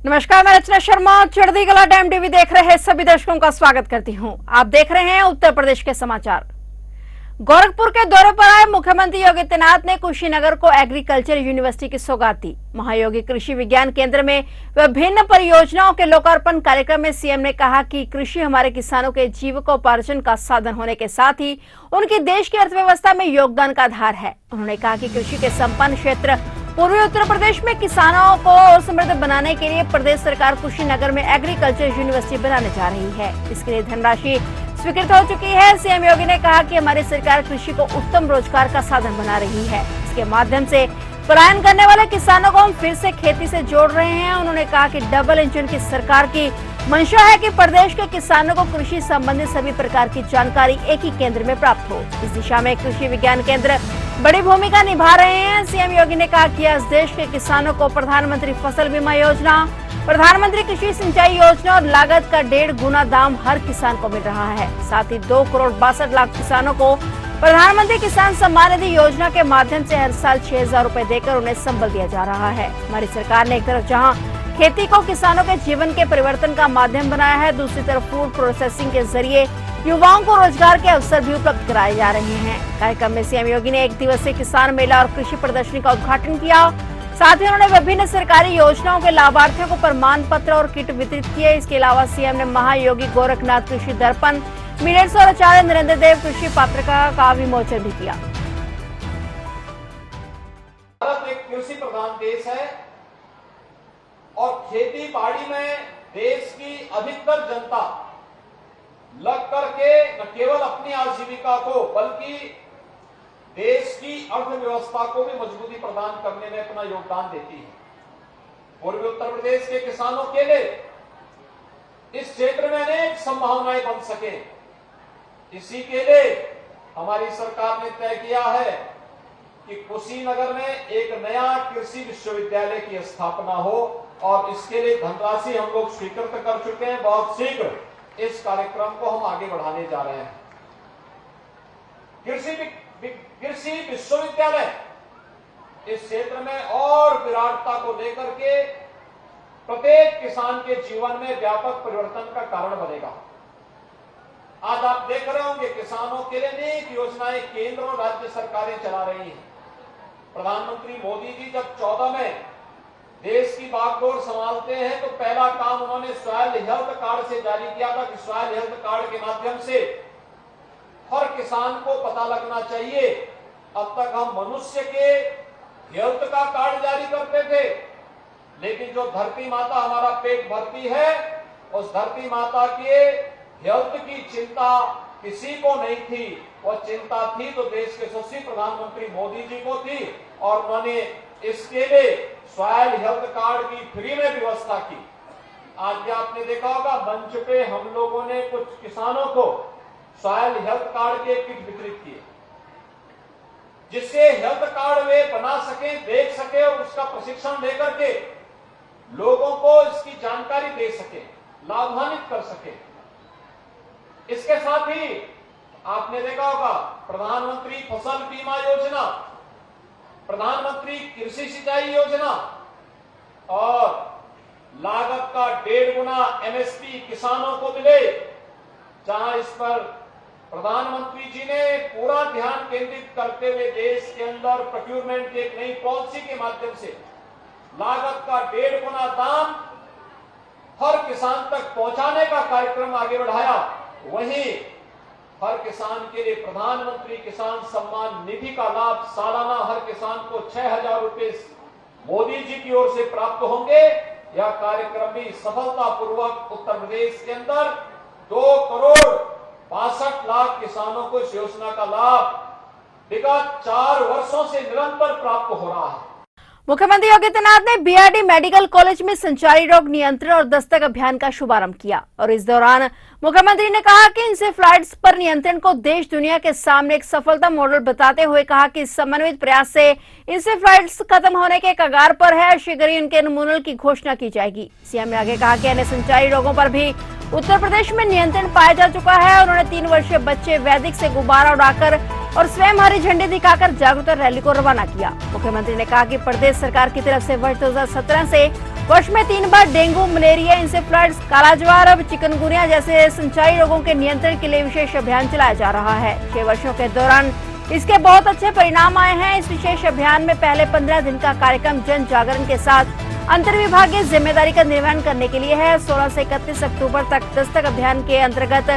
नमस्कार, मैं रचना शर्मा चढ़ती कला टाइम टीवी देख रहे सभी दर्शकों का स्वागत करती हूं। आप देख रहे हैं उत्तर प्रदेश के समाचार। गोरखपुर के दौरे पर आए मुख्यमंत्री योगी आदित्यनाथ ने कुशीनगर को एग्रीकल्चर यूनिवर्सिटी की सौगात दी। महायोगी कृषि विज्ञान केंद्र में विभिन्न परियोजनाओं के लोकार्पण कार्यक्रम में सीएम ने कहा कि कृषि हमारे किसानों के जीविकोपार्जन का साधन होने के साथ ही उनकी देश की अर्थव्यवस्था में योगदान का आधार है। उन्होंने कहा कि कृषि के संपन्न क्षेत्र पूर्वी उत्तर प्रदेश में किसानों को और समृद्ध बनाने के लिए प्रदेश सरकार कुशीनगर में एग्रीकल्चर यूनिवर्सिटी बनाने जा रही है। इसके लिए धनराशि स्वीकृत हो चुकी है। सीएम योगी ने कहा कि हमारी सरकार कृषि को उत्तम रोजगार का साधन बना रही है। इसके माध्यम से पलायन करने वाले किसानों को हम फिर से खेती से जोड़ रहे हैं। उन्होंने कहा कि डबल इंजन की सरकार की मंशा है कि प्रदेश के किसानों को कृषि संबंधित सभी प्रकार की जानकारी एक ही केंद्र में प्राप्त हो। इस दिशा में कृषि विज्ञान केंद्र बड़ी भूमिका निभा रहे हैं। सीएम योगी ने कहा कि आज देश के किसानों को प्रधानमंत्री फसल बीमा योजना, प्रधानमंत्री कृषि सिंचाई योजना और लागत का 1.5 गुना दाम हर किसान को मिल रहा है। साथ ही 2,62,00,000 किसानों को प्रधानमंत्री किसान सम्मान निधि योजना के माध्यम से हर साल 6,000 रूपए देकर उन्हें संबल दिया जा रहा है। हमारी सरकार ने एक तरफ जहाँ खेती को किसानों के जीवन के परिवर्तन का माध्यम बनाया है, दूसरी तरफ फूड प्रोसेसिंग के जरिए युवाओं को रोजगार के अवसर भी उपलब्ध कराए जा रहे हैं। कार्यक्रम में सीएम योगी ने 1 दिवसीय किसान मेला और कृषि प्रदर्शनी का उद्घाटन किया। साथ ही उन्होंने विभिन्न सरकारी योजनाओं के लाभार्थियों को प्रमाण पत्र और किट वितरित किए। इसके अलावा सीएम ने महायोगी गोरखनाथ कृषि दर्पण, मिलेट्स और आचार्य नरेंद्र देव कृषि पत्रिका का विमोचन भी किया। भारत एक कृषि प्रधान देश है और खेती बाड़ी में देश की अधिकतर जनता लग करके न केवल अपनी आजीविका को बल्कि देश की अर्थव्यवस्था को भी मजबूती प्रदान करने में अपना योगदान देती है। पूर्वी उत्तर प्रदेश के किसानों के लिए इस क्षेत्र में अनेक संभावनाएं बन सके, इसी के लिए हमारी सरकार ने तय किया है कि कुशीनगर में एक नया कृषि विश्वविद्यालय की स्थापना हो और इसके लिए धनराशि हम लोग स्वीकृत कर चुके हैं। बहुत शीघ्र इस कार्यक्रम को हम आगे बढ़ाने जा रहे हैं। कृषि विश्वविद्यालय इस क्षेत्र में और विराटता को लेकर के प्रत्येक किसान के जीवन में व्यापक परिवर्तन का कारण बनेगा। आज आप देख रहे होंगे किसानों के लिए अनेक योजनाएं केंद्र और राज्य सरकारें चला रही हैं। प्रधानमंत्री मोदी जी जब 14 में देश की बागडोर संभालते हैं तो पहला काम उन्होंने सॉइल हेल्थ कार्ड से जारी किया था कि सॉइल हेल्थ कार्ड के माध्यम से हर किसान को पता लगना चाहिए। अब तक हम मनुष्य के हेल्थ का कार्ड जारी करते थे, लेकिन जो धरती माता हमारा पेट भरती है उस धरती माता के हेल्थ की चिंता किसी को नहीं थी। वो चिंता थी तो देश के यशस्वी प्रधानमंत्री मोदी जी को थी और उन्होंने इसके लिए सॉइल हेल्थ कार्ड की फ्री में व्यवस्था की। आज भी आपने देखा होगा मंच पे हम लोगों ने कुछ किसानों को सॉइल हेल्थ कार्ड के किट वितरित किए, जिससे हेल्थ कार्ड वे बना सके, देख सके और उसका प्रशिक्षण लेकर के लोगों को इसकी जानकारी दे सके, लाभान्वित कर सके। इसके साथ ही आपने देखा होगा प्रधानमंत्री फसल बीमा योजना, प्रधानमंत्री कृषि सिंचाई योजना और लागत का 1.5 गुना एमएसपी किसानों को मिले, जहां इस पर प्रधानमंत्री जी ने पूरा ध्यान केंद्रित करते हुए देश के अंदर प्रोक्योरमेंट की एक नई पॉलिसी के माध्यम से लागत का 1.5 गुना दाम हर किसान तक पहुंचाने का कार्यक्रम आगे बढ़ाया। वहीं हर किसान के लिए प्रधानमंत्री किसान सम्मान निधि का लाभ सालाना हर किसान को 6,000 रुपए मोदी जी की ओर से प्राप्त होंगे। यह कार्यक्रम भी सफलतापूर्वक उत्तर प्रदेश के अंदर 2,62,00,000 किसानों को इस योजना का लाभ विगत 4 वर्षों से निरंतर प्राप्त हो रहा है। मुख्यमंत्री योगी आदित्यनाथ ने बीआरडी मेडिकल कॉलेज में संचारी रोग नियंत्रण और दस्तक अभियान का शुभारंभ किया और इस दौरान मुख्यमंत्री ने कहा कि इंसेफ्लाइटिस पर नियंत्रण को देश दुनिया के सामने एक सफलता मॉडल बताते हुए कहा कि इस समन्वित प्रयास से इंसेफ्लाइटिस खत्म होने के कगार पर है। शीघ्र ही इनके नमूनों की घोषणा की जाएगी। सीएम ने आगे कहा कि अन्य संचारी रोगों पर भी उत्तर प्रदेश में नियंत्रण पाया जा चुका है। उन्होंने 3 वर्षीय बच्चे वैदिक से गुब्बारा उड़ाकर और स्वयं हरी झंडी दिखाकर जागरूकता रैली को रवाना किया। मुख्यमंत्री ने कहा कि प्रदेश सरकार की तरफ से वर्ष 2017 से वर्ष में 3 बार डेंगू, मलेरिया, इंसेफ्लाइटिस, कालाज्वार, चिकनगुनिया जैसे संचारी रोगों के नियंत्रण के लिए विशेष अभियान चलाया जा रहा है। 6 वर्षों के दौरान इसके बहुत अच्छे परिणाम आए हैं। इस विशेष अभियान में पहले 15 दिन का कार्यक्रम जन जागरण के साथ अंतर्विभागीय जिम्मेदारी का निर्वहन करने के लिए है। 16 से 31 अक्टूबर तक दस्तक अभियान के अंतर्गत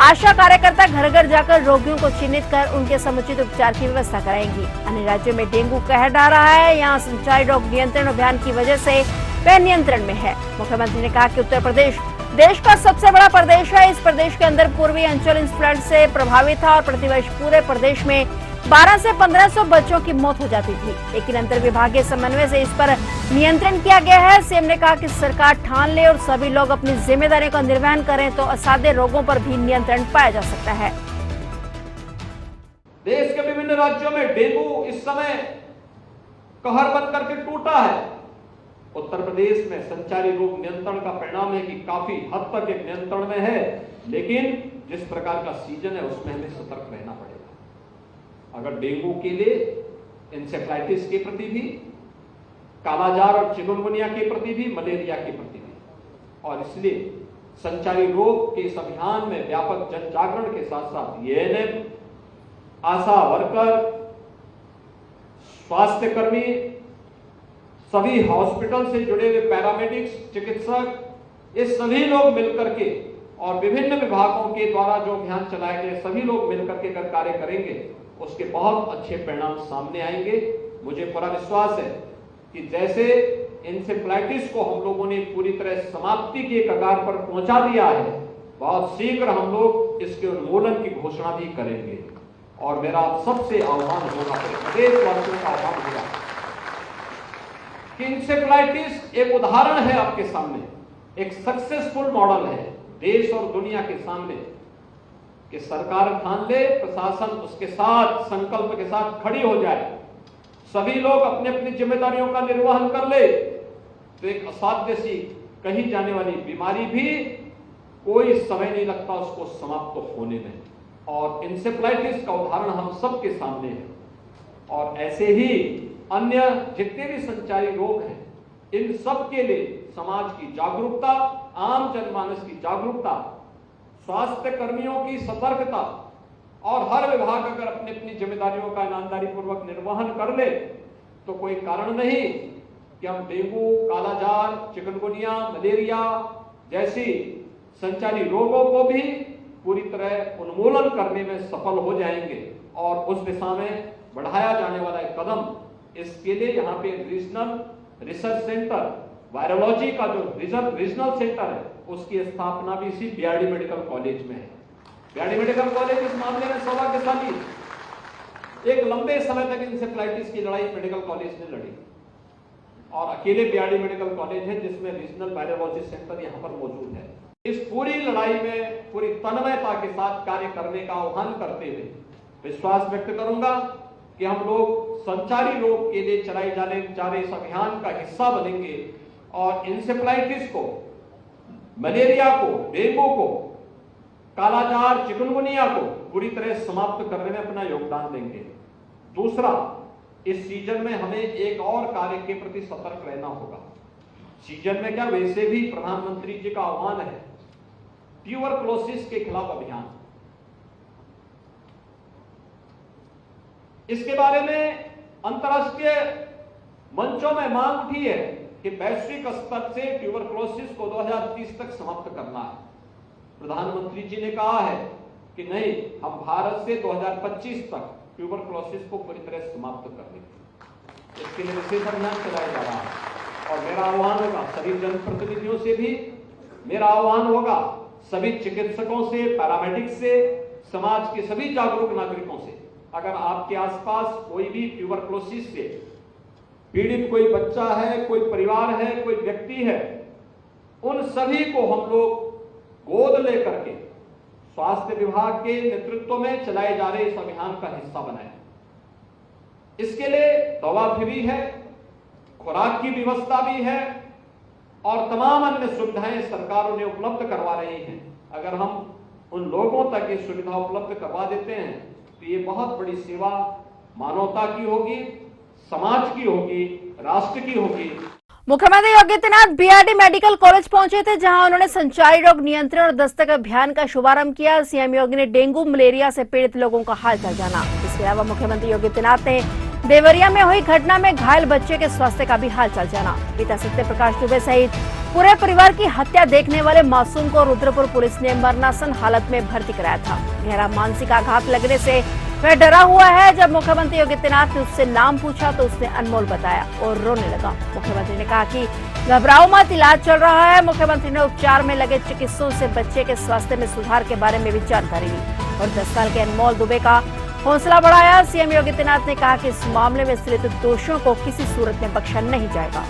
आशा कार्यकर्ता घर घर जाकर रोगियों को चिन्हित कर उनके समुचित उपचार की व्यवस्था कराएंगी। अन्य राज्यों में डेंगू कहर ढा रहा है, यहाँ संचारी रोग नियंत्रण अभियान की वजह से वह नियंत्रण में है। मुख्यमंत्री ने कहा कि उत्तर प्रदेश देश का सबसे बड़ा प्रदेश है। इस प्रदेश के अंदर पूर्वी अंचल इंसेफ्लाइटिस से प्रभावित था और प्रतिवर्ष पूरे प्रदेश में 12 से 1500 बच्चों की मौत हो जाती थी, लेकिन अंतर्विभागीय समन्वय से इस पर नियंत्रण किया गया है। सीएम ने कहा कि सरकार ठान ले और सभी लोग अपनी जिम्मेदारियों का निर्वहन करें तो असाध्य रोगों पर भी नियंत्रण पाया जा सकता है। देश के विभिन्न राज्यों में डेंगू इस समय कहर बन करके टूटा है। उत्तर प्रदेश में संचारी रोग नियंत्रण का परिणाम है कि काफी हद तक एक नियंत्रण में है, लेकिन जिस प्रकार का सीजन है उसमें हमें सतर्क रहना पड़ेगा। अगर डेंगू के लिए इंसेफ्लाइटिस के प्रति भी, कालाजार और चिकनगुनिया के प्रति भी, मलेरिया के प्रति भी, और इसलिए संचारी रोग के इस अभियान में व्यापक जन जागरण के साथ साथ एएनएम, आशा वर्कर, स्वास्थ्य कर्मी, सभी हॉस्पिटल से जुड़े हुए पैरामेडिक्स, चिकित्सक, ये सभी लोग मिलकर के और विभिन्न विभागों के द्वारा जो अभियान चलाए गए सभी लोग मिलकर के अगर कार्य करेंगे उसके बहुत अच्छे परिणाम सामने आएंगे। मुझे पूरा विश्वास है कि जैसे इंसेफ्लाइटिस को हम लोगों ने पूरी तरह समाप्ति के कगार पर पहुंचा दिया है, बहुत शीघ्र हम लोग इसके उन्मूलन की घोषणा भी करेंगे। और मेरा सबसे आह्वान होगा, प्रदेशवासियों का आह्वान होगा कि इंसेफ्लाइटिस एक उदाहरण है आपके सामने, एक सक्सेसफुल मॉडल है देश और दुनिया के सामने कि सरकार ठान ले, प्रशासन उसके साथ संकल्प के साथ खड़ी हो जाए, सभी लोग अपनी अपनी जिम्मेदारियों का निर्वहन कर ले, तो एक असाध्य सी कही जाने वाली बीमारी भी कोई समय नहीं लगता उसको समाप्त होने में। और इंसेफ्लाइटिस का उदाहरण हम सबके सामने है। और ऐसे ही अन्य जितने भी संचारी रोग हैं, इन सब के लिए समाज की जागरूकता, आम जनमानस की जागरूकता, स्वास्थ्य कर्मियों की सतर्कता और हर विभाग अगर अपनी अपनी जिम्मेदारियों का ईमानदारी पूर्वक निर्वहन कर ले तो कोई कारण नहीं कि हम डेंगू, कालाजार, चिकनगुनिया, मलेरिया जैसी संचारी रोगों को भी पूरी तरह उन्मूलन करने में सफल हो जाएंगे। और उस दिशा में बढ़ाया जाने वाला एक कदम, इसके लिए यहाँ पे रीजनल रिसर्च सेंटर, वायरोलॉजी का जो रीजनल सेंटर है, उसकी स्थापना भी इसी बीआरडी मेडिकल कॉलेज में है। बीआरडी मेडिकल कॉलेज इस मामले में सौभाग्यशाली, एक लंबे समय तक इंसेफ्लाइटिस की लड़ाई मेडिकल कॉलेज ने लड़ी और अकेले बीआरडी मेडिकल कॉलेज है जिसमें रीजनल वायरोलॉजी सेंटर यहाँ पर मौजूद है। इस पूरी लड़ाई में पूरी तन्मयता के साथ कार्य करने का आह्वान करते हुए विश्वास व्यक्त करूंगा कि हम लोग संचारी रोग के लिए चलाए जा रहे इस अभियान का हिस्सा बनेंगे और इंसेफ्लाइटिस को, मलेरिया को, डेंगू को, कालाजार, चिकनगुनिया को पूरी तरह समाप्त करने में अपना योगदान देंगे। दूसरा, इस सीजन में हमें एक और कार्य के प्रति सतर्क रहना होगा। सीजन में क्या, वैसे भी प्रधानमंत्री जी का आह्वान है ट्यूबरक्लोसिस के खिलाफ अभियान। इसके बारे में अंतर्राष्ट्रीय मंचों में मांग उठी है कि वैश्विक स्तर से ट्यूबरक्लोसिस को 2030 तक समाप्त करना है। प्रधानमंत्री जी ने कहा है कि नहीं, हम भारत से 2025 तक ट्यूबरक्लोसिस को पूरी तरह समाप्त कर देंगे। इसके लिए विशेष अभियान चलाया जा रहा है और मेरा आह्वान होगा सभी जनप्रतिनिधियों से भी, मेरा आह्वान होगा सभी चिकित्सकों से, पैरामेडिक्स से, समाज के सभी जागरूक नागरिकों से, अगर आपके आसपास कोई भी ट्यूबरक्लोसिस से पीड़ित कोई बच्चा है, कोई परिवार है, कोई व्यक्ति है, उन सभी को हम लोग गोद लेकर के स्वास्थ्य विभाग के नेतृत्व में चलाए जा रहे इस अभियान का हिस्सा बनाएं। इसके लिए दवा फ्री है, खुराक की व्यवस्था भी है और तमाम अन्य सुविधाएं सरकार उन्हें उपलब्ध करवा रही है। अगर हम उन लोगों तक ये सुविधा उपलब्ध करवा देते हैं तो ये बहुत बड़ी सेवा मानवता की होगी, समाज की होगी, राष्ट्र की होगी। मुख्यमंत्री Yogi Adityanath BRD medical college पहुंचे थे, जहां उन्होंने संचारी रोग नियंत्रण और दस्तक अभियान का शुभारंभ किया। सीएम योगी ने डेंगू मलेरिया से पीड़ित लोगों का हालचाल जाना। इसके अलावा मुख्यमंत्री योगी आदित्यनाथ ने देवरिया में हुई घटना में घायल बच्चे के स्वास्थ्य का भी हालचाल जाना। पिता सत्य प्रकाश दुबे सहित पूरे परिवार की हत्या देखने वाले मासूम को रुद्रपुर पुलिस ने मरणासन हालत में भर्ती कराया था। गहरा मानसिक आघात लगने से वह डरा हुआ है। जब मुख्यमंत्री योगी आदित्यनाथ ने उससे नाम पूछा तो उसने अनमोल बताया और रोने लगा। मुख्यमंत्री ने कहा कि घबराओ मत, इलाज चल रहा है। मुख्यमंत्री ने उपचार में लगे चिकित्सकों से बच्चे के स्वास्थ्य में सुधार के बारे में भी जानकारी ली और 10 साल के अनमोल दुबे का हौसला बढ़ाया। सीएम योगी आदित्यनाथ ने कहा कि इस मामले में संलिप्त दोषियों को किसी सूरत में बख्शा नहीं जाएगा।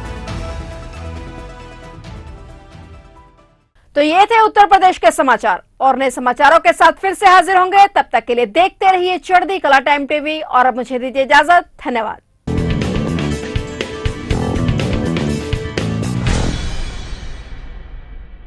तो ये थे उत्तर प्रदेश के समाचार और नए समाचारों के साथ फिर से हाजिर होंगे। तब तक के लिए देखते रहिए चढ़ती कला टाइम टीवी और अब मुझे दीजिए इजाजत। धन्यवाद।